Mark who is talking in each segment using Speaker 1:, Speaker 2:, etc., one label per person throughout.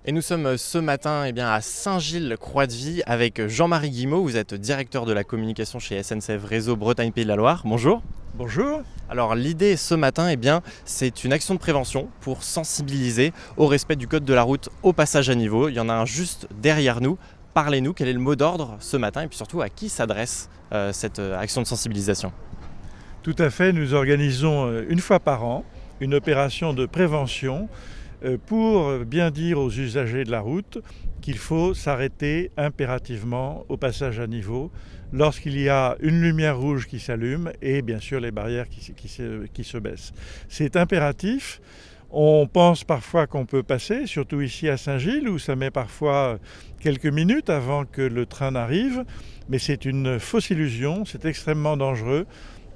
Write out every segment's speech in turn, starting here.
Speaker 1: Et nous sommes ce matin à Saint-Gilles-Croix-de-Vie avec Jean-Marie Guimot. Vous êtes directeur de la communication chez SNCF Réseau Bretagne Pays de la Loire. Bonjour.
Speaker 2: Bonjour.
Speaker 1: Alors l'idée ce matin, c'est une action de prévention pour sensibiliser au respect du code de la route au passage à niveau. Il y en a un juste derrière nous. Parlez-nous, quel est le mot d'ordre ce matin et puis surtout à qui s'adresse cette action de sensibilisation?
Speaker 2: Tout à fait, nous organisons une fois par an une opération de prévention pour bien dire aux usagers de la route qu'il faut s'arrêter impérativement au passage à niveau lorsqu'il y a une lumière rouge qui s'allume et bien sûr les barrières qui se baissent. C'est impératif. On pense parfois qu'on peut passer, surtout ici à Saint-Gilles où ça met parfois quelques minutes avant que le train n'arrive, mais c'est une fausse illusion, c'est extrêmement dangereux.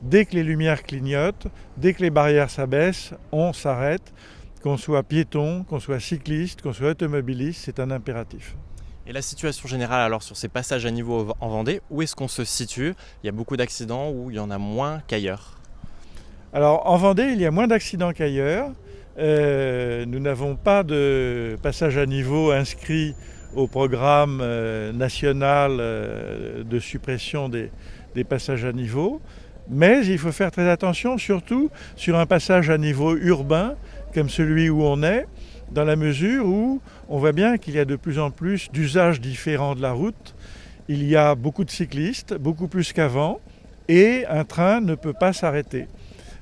Speaker 2: Dès que les lumières clignotent, dès que les barrières s'abaissent, on s'arrête. Qu'on soit piéton, qu'on soit cycliste, qu'on soit automobiliste, c'est un impératif.
Speaker 1: Et la situation générale alors sur ces passages à niveau en Vendée, où est-ce qu'on se situe? Il y a beaucoup d'accidents ou il y en a moins qu'ailleurs?
Speaker 2: Alors en Vendée, il y a moins d'accidents qu'ailleurs. Nous n'avons pas de passage à niveau inscrit au programme national de suppression des passages à niveau. Mais il faut faire très attention, surtout sur un passage à niveau urbain, comme celui où on est, dans la mesure où on voit bien qu'il y a de plus en plus d'usages différents de la route. Il y a beaucoup de cyclistes, beaucoup plus qu'avant, et un train ne peut pas s'arrêter.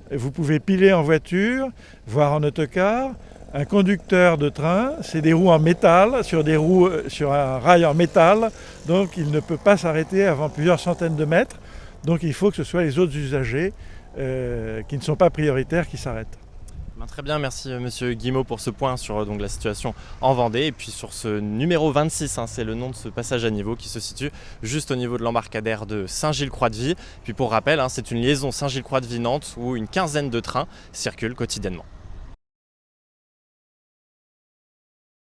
Speaker 2: Vous pouvez piler en voiture, voire en autocar. Un conducteur de train, c'est des roues en métal, sur un rail en métal, donc il ne peut pas s'arrêter avant plusieurs centaines de mètres. Donc il faut que ce soit les autres usagers qui ne sont pas prioritaires qui s'arrêtent.
Speaker 1: Très bien, merci Monsieur Guimot pour ce point sur la situation en Vendée et puis sur ce numéro 26, c'est le nom de ce passage à niveau qui se situe juste au niveau de l'embarcadère de Saint-Gilles-Croix-de-Vie. Puis pour rappel, c'est une liaison Saint-Gilles-Croix-de-Vie-Nantes où une quinzaine de trains circulent quotidiennement.